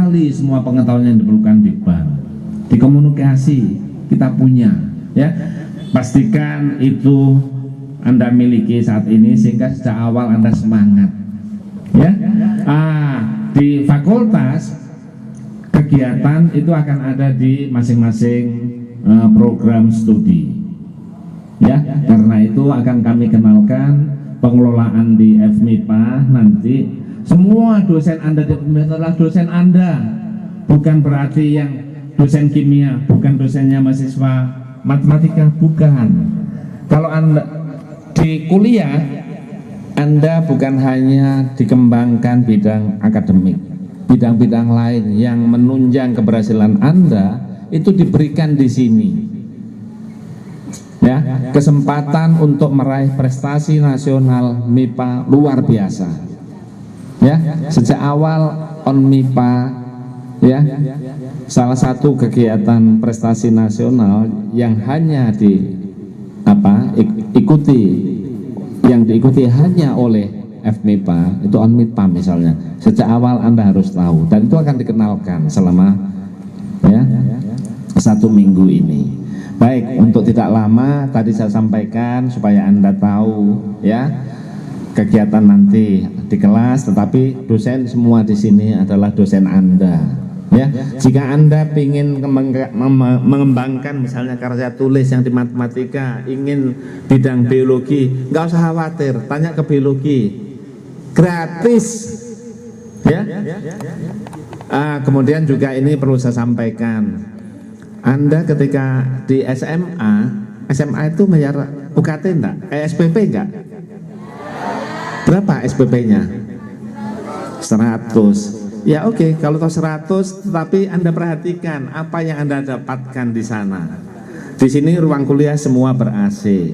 sekali semua pengetahuan yang diperlukan di bank. Di komunikasi kita punya, ya. Pastikan itu Anda miliki saat ini sehingga sejak awal Anda semangat, ya. Di fakultas kegiatan itu akan ada di masing-masing program studi, ya. Karena itu akan kami kenalkan pengelolaan di FMIPA nanti. Semua dosen Anda di FMIPA adalah dosen Anda, bukan berarti yang dosen kimia, bukan dosennya mahasiswa matematika, bukan. Kalau Anda di kuliah, Anda bukan hanya dikembangkan bidang akademik, bidang-bidang lain yang menunjang keberhasilan Anda itu diberikan di sini. Ya, kesempatan untuk meraih prestasi nasional MIPA luar biasa. Ya, sejak awal on MIPA, ya, salah satu kegiatan prestasi nasional yang hanya diikuti hanya oleh FMIPA itu on MIPA misalnya. Sejak awal Anda harus tahu dan itu akan dikenalkan selama 1 minggu ini. Baik, untuk tidak lama tadi saya sampaikan supaya Anda tahu, ya, kegiatan nanti di kelas, tetapi dosen semua di sini adalah dosen Anda. Ya, jika Anda ingin mengembangkan misalnya karya tulis yang di matematika, ingin bidang biologi, nggak usah khawatir, tanya ke biologi, gratis. Ya. Kemudian juga ini perlu saya sampaikan, Anda ketika di SMA itu bayar UKT enggak? SPP enggak? Berapa SPP-nya? 100. Ya oke, kalau tahu 100, tetapi Anda perhatikan apa yang Anda dapatkan di sana. Di sini ruang kuliah semua ber-AC.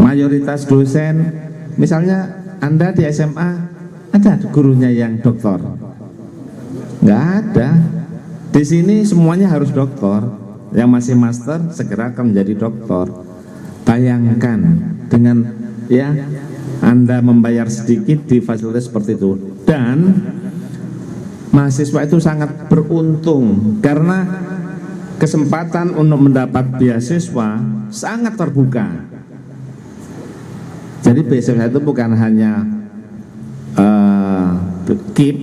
Mayoritas dosen, misalnya Anda di SMA, ada gurunya yang doktor? Nggak ada. Di sini semuanya harus doktor. Yang masih master segera akan menjadi doktor. Bayangkan dengan, ya, Anda membayar sedikit di fasilitas seperti itu. Dan mahasiswa itu sangat beruntung karena kesempatan untuk mendapat beasiswa sangat terbuka. Jadi beasiswa itu bukan hanya KIP,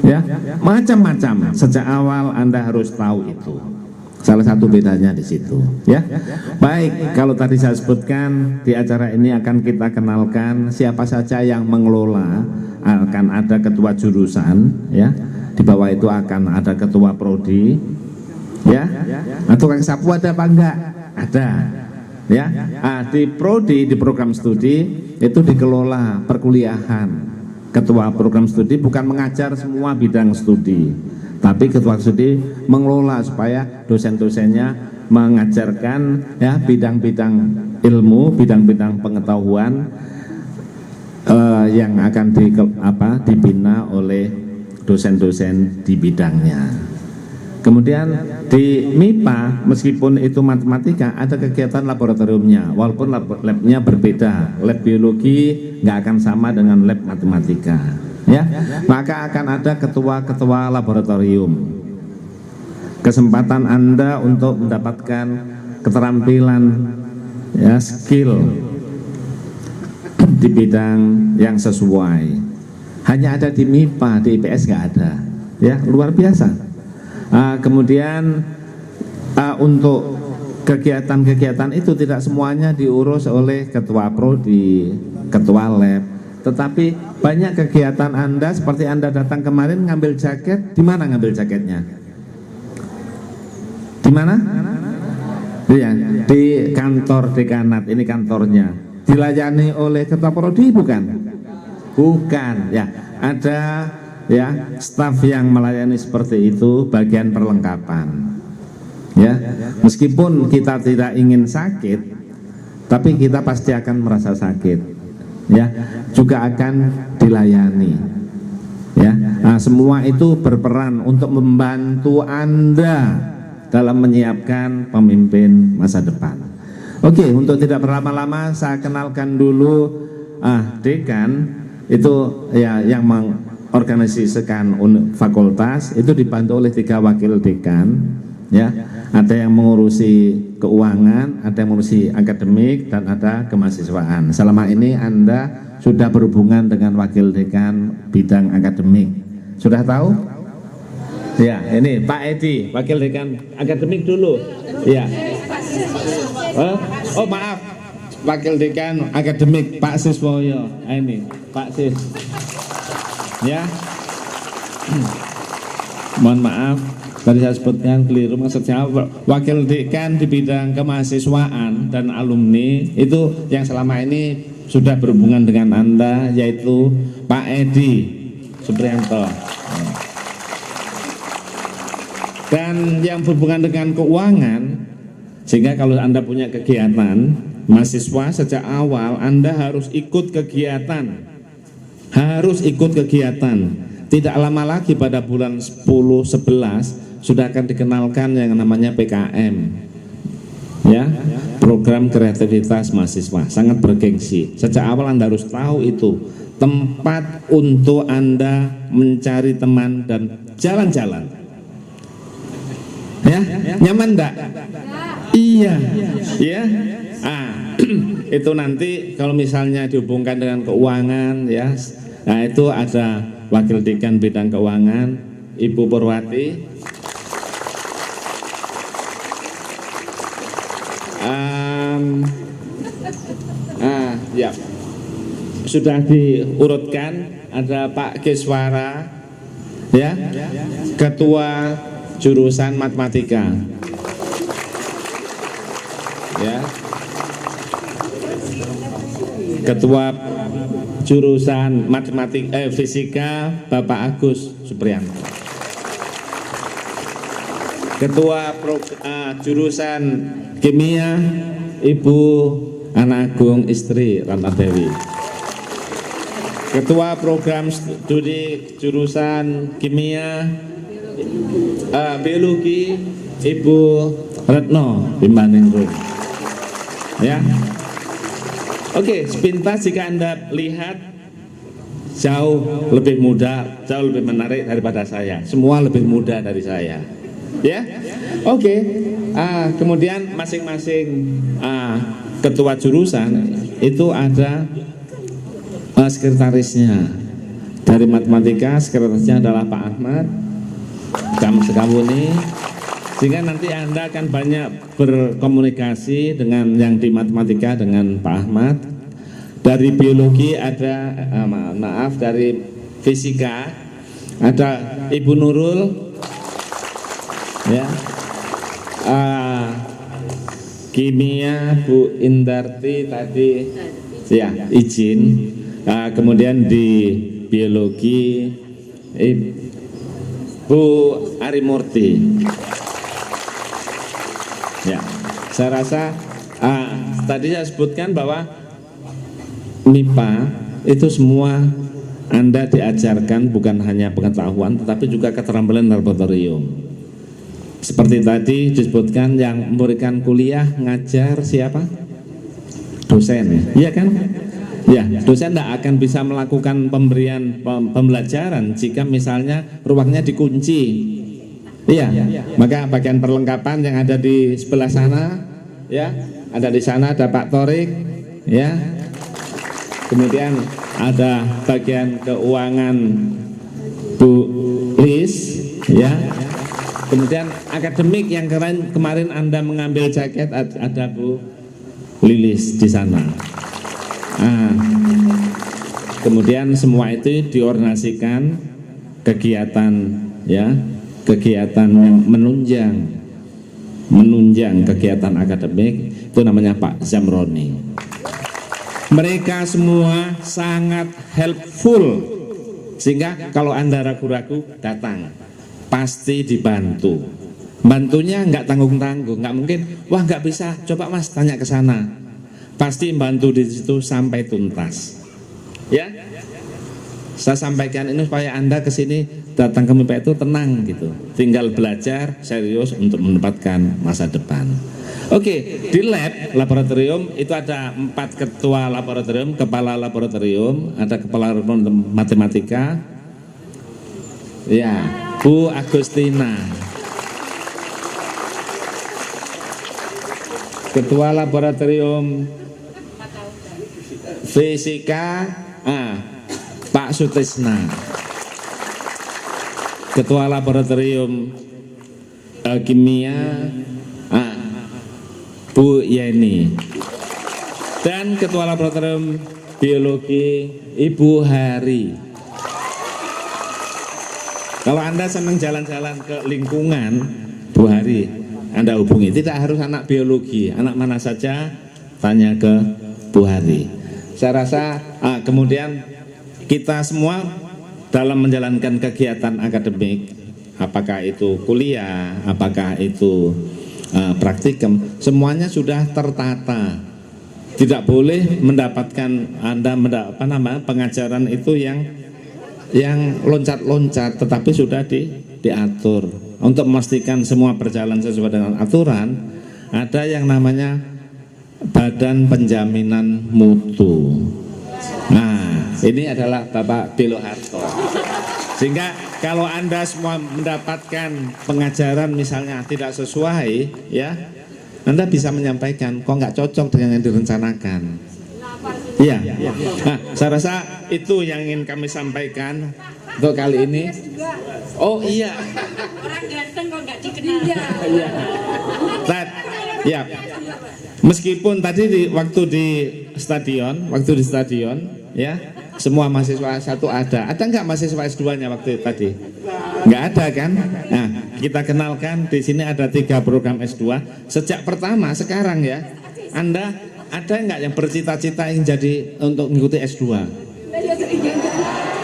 ya, macam-macam. Sejak awal Anda harus tahu itu. Salah satu bedanya di situ, ya. Baik, kalau tadi saya sebutkan di acara ini akan kita kenalkan siapa saja yang mengelola. Akan ada ketua jurusan, ya. Di bawah itu akan ada ketua prodi, ya. Tukang sapu ada apa enggak? Ada, ya. Di prodi, di program studi itu dikelola perkuliahan. Ketua program studi bukan mengajar semua bidang studi, tapi ketua studi mengelola supaya dosen-dosennya mengajarkan, ya, bidang-bidang ilmu, bidang-bidang pengetahuan yang akan dibina oleh dosen-dosen di bidangnya. Kemudian di MIPA meskipun itu matematika ada kegiatan laboratoriumnya, walaupun labnya berbeda. Lab biologi nggak akan sama dengan lab matematika, ya. Maka akan ada ketua-ketua laboratorium. Kesempatan Anda untuk mendapatkan keterampilan, ya, skill di bidang yang sesuai hanya ada di MIPA, di IPS nggak ada, ya, luar biasa. Kemudian untuk kegiatan-kegiatan itu tidak semuanya diurus oleh ketua prodi, ketua lab, tetapi banyak kegiatan Anda seperti Anda datang kemarin ngambil jaket. Di mana ngambil jaketnya? Di mana? Ya, di kantor dekanat. Ini kantornya. Dilayani oleh ketua prodi bukan? Bukan, ya. Ada, ya, staf yang melayani seperti itu, bagian perlengkapan, ya. Meskipun kita tidak ingin sakit, tapi kita pasti akan merasa sakit, ya, juga akan dilayani, ya. Semua itu berperan untuk membantu Anda dalam menyiapkan pemimpin masa depan. Oke, untuk tidak berlama-lama saya kenalkan dulu dekan itu, ya, yang mengorganisasikan fakultas itu dibantu oleh 3 wakil dekan, ya. Ada yang mengurusi keuangan, ada yang mengurusi akademik, dan ada kemahasiswaan. Selama ini Anda sudah berhubungan dengan wakil dekan bidang akademik. Sudah tahu? Ya, ini Pak Edi, wakil dekan akademik dulu. Ya. Oh maaf, wakil dekan akademik Pak Siswoyo. Ini Pak Sis. Ya. Mohon maaf, tadi saya sebutkan keliru, maksudnya wakil dekan di bidang kemahasiswaan dan alumni itu yang selama ini sudah berhubungan dengan Anda, yaitu Pak Edi Suprianto. Dan yang berhubungan dengan keuangan, sehingga kalau Anda punya kegiatan mahasiswa, sejak awal Anda harus ikut kegiatan, Tidak lama lagi pada bulan 10-11 sudah akan dikenalkan yang namanya PKM, ya, program kreativitas mahasiswa, sangat bergengsi. Sejak awal Anda harus tahu itu tempat untuk Anda mencari teman dan jalan-jalan. Ya, nyaman enggak? Iya, ya. Itu nanti kalau misalnya dihubungkan dengan keuangan, ya, nah itu ada wakil dekan bidang keuangan Ibu Purwati. Ya, sudah diurutkan, ada Pak Kiswara, ya, ketua jurusan matematika, ya, ketua jurusan fisika Bapak Agus Suprianto, ketua jurusan kimia Ibu Ana Agung Istri Rantadewi, ketua program studi jurusan kimia biologi Ibu Retno Bimbaningrum, ya. Oke, sepintas jika Anda lihat jauh lebih muda, jauh lebih menarik daripada saya. Semua lebih muda dari saya, ya. Oke. Kemudian masing-masing ketua jurusan itu ada sekretarisnya. Dari matematika sekretarisnya adalah Pak Ahmad Sekawuni, sehingga nanti Anda akan banyak berkomunikasi dengan yang di matematika dengan Pak Ahmad. Dari biologi ada dari fisika ada Ibu Nurul, ya. Kimia Bu Indarti tadi, ya, izin. Kemudian di biologi Bu Arimurti, ya. Saya rasa tadi saya sebutkan bahwa MIPA itu semua Anda diajarkan bukan hanya pengetahuan tetapi juga keterampilan laboratorium. Seperti tadi disebutkan yang memberikan kuliah ngajar siapa? Dosen, iya kan? Ya, dosen tidak akan bisa melakukan pemberian pembelajaran jika misalnya ruangnya dikunci. Iya, maka bagian perlengkapan yang ada di sebelah sana, ya, ada di sana ada Pak Torik, ya. Kemudian ada bagian keuangan Bu Lis, ya. Kemudian akademik yang kemarin Anda mengambil jaket ada Bu Lilis di sana. Kemudian semua itu diordinasikan kegiatan, ya, kegiatan yang menunjang kegiatan akademik itu namanya Pak Zamroni. Mereka semua sangat helpful, sehingga kalau Anda ragu-ragu datang, pasti dibantu. Bantunya nggak tanggung-tanggung, nggak mungkin, wah nggak bisa, coba Mas tanya ke sana. Pasti bantu di situ sampai tuntas. Ya, saya sampaikan ini supaya Anda ke sini datang ke MIPA itu tenang gitu, tinggal belajar serius untuk menempatkan masa depan. Oke, di laboratorium itu ada 4 ketua laboratorium, kepala laboratorium, ada kepala laboratorium matematika, Ya, Bu Agustina. Ketua Laboratorium Fisika Pak Sutisna. Ketua Laboratorium Kimia Bu Yeni. Dan Ketua Laboratorium Biologi Ibu Hari. Kalau Anda senang jalan-jalan ke lingkungan, Bu Hari, Anda hubungi. Tidak harus anak biologi, anak mana saja, tanya ke Bu Hari. Saya rasa kemudian kita semua dalam menjalankan kegiatan akademik, apakah itu kuliah, apakah itu praktikum, semuanya sudah tertata. Tidak boleh mendapatkan Anda pengajaran itu yang loncat-loncat, tetapi sudah diatur. Untuk memastikan semua berjalan sesuai dengan aturan, ada yang namanya Badan Penjaminan Mutu. Nah, ini adalah Bapak Bilo Harto. Sehingga kalau Anda semua mendapatkan pengajaran misalnya tidak sesuai, ya, Anda bisa menyampaikan, kok nggak cocok dengan yang direncanakan. Iya. Nah, saya rasa itu yang ingin kami sampaikan untuk kali ini. Oh iya. Orang ganteng kok nggak dikenal. Iya. Ya. Meskipun tadi waktu di stadion, ya, semua mahasiswa satu ada nggak mahasiswa S2-nya waktu tadi? Nggak ada kan? Nah, kita kenalkan di sini ada 3 program S2. Sejak pertama sekarang ya, Anda ada nggak yang bercita-cita ingin jadi untuk mengikuti S2?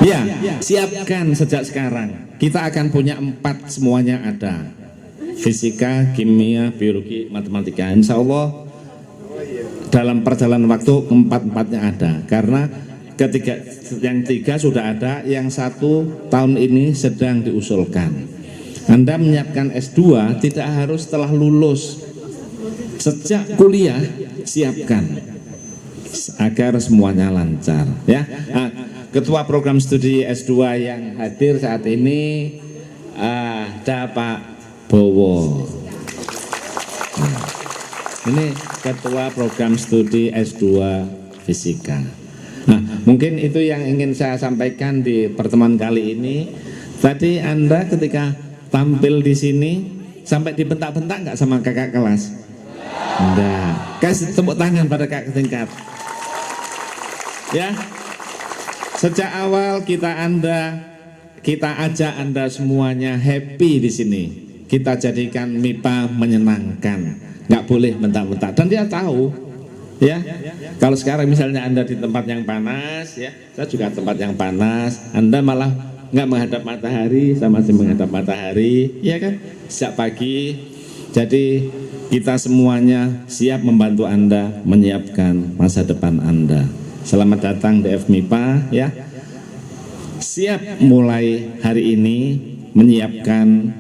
Ya, siapkan sejak sekarang. Kita akan punya 4 semuanya ada. Fisika, kimia, biologi, matematika. Insya Allah dalam perjalanan waktu 4-4-nya ada. Karena yang 3 sudah ada, yang 1 tahun ini sedang diusulkan. Anda menyiapkan S2 tidak harus setelah lulus. Sejak kuliah siapkan agar semuanya lancar, ya. Nah, Ketua Program Studi S2 yang hadir saat ini ada Pak Bowo. Nah, ini Ketua Program Studi S2 Fisika. Nah, mungkin itu yang ingin saya sampaikan di pertemuan kali ini. Tadi Anda ketika tampil di sini sampai dibentak-bentak nggak sama kakak kelas? Enggak. Kasih tepuk tangan pada kakak tingkat. Ya. Sejak awal kita ajak Anda semuanya happy di sini. Kita jadikan MIPA menyenangkan. Nggak boleh bentak-bentak. Dan dia tahu, ya. Kalau sekarang misalnya Anda di tempat yang panas, ya, saya juga tempat yang panas. Anda malah nggak menghadap matahari, sama sih menghadap matahari, ya kan? Sejak pagi. Jadi kita semuanya siap membantu Anda menyiapkan masa depan Anda. Selamat datang di FMIPA, ya. Siap mulai hari ini menyiapkan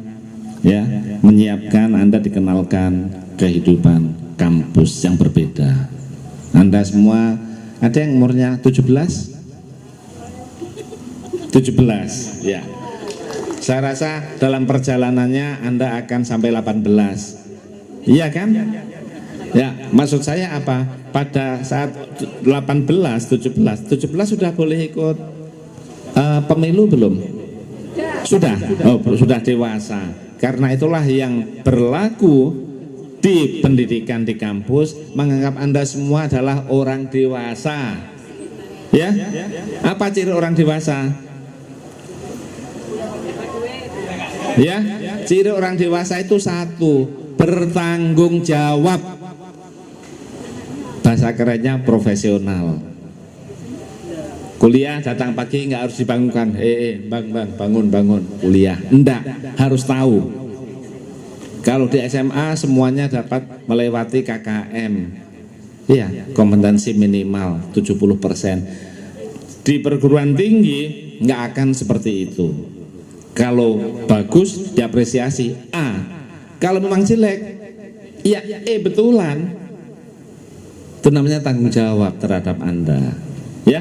Anda dikenalkan kehidupan kampus yang berbeda. Anda semua ada yang umurnya 17, ya. Saya rasa dalam perjalanannya Anda akan sampai 18. Iya kan? Ya, maksud saya apa? Pada saat 18, 17 sudah boleh ikut pemilu belum? Sudah. Oh, sudah dewasa. Karena itulah yang berlaku di pendidikan di kampus, menganggap Anda semua adalah orang dewasa. Ya? Apa ciri orang dewasa? Ya, ciri orang dewasa itu 1, bertanggung jawab. Bahasa kerennya profesional. Kuliah datang pagi nggak harus dibangunkan, bang bangun kuliah. Enggak, harus tahu. Kalau di SMA semuanya dapat melewati KKM, ya, kompetensi minimal 70%. Di perguruan tinggi nggak akan seperti itu. Kalau bagus diapresiasi A, kalau memang jelek, ya betulan. Itu namanya tanggung jawab terhadap Anda. Ya,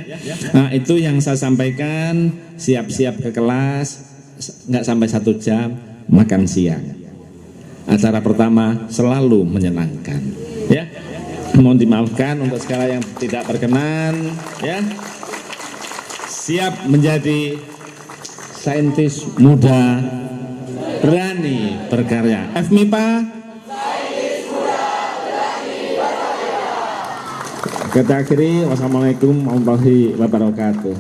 nah itu yang saya sampaikan. Siap-siap ke kelas, nggak sampai 1 jam makan siang. Acara pertama selalu menyenangkan, ya. Mohon dimaafkan untuk segala yang tidak berkenan, ya. Siap menjadi saintis muda, berani berkarya. FMIPA. Kita akhiri. Wassalamualaikum warahmatullahi wabarakatuh.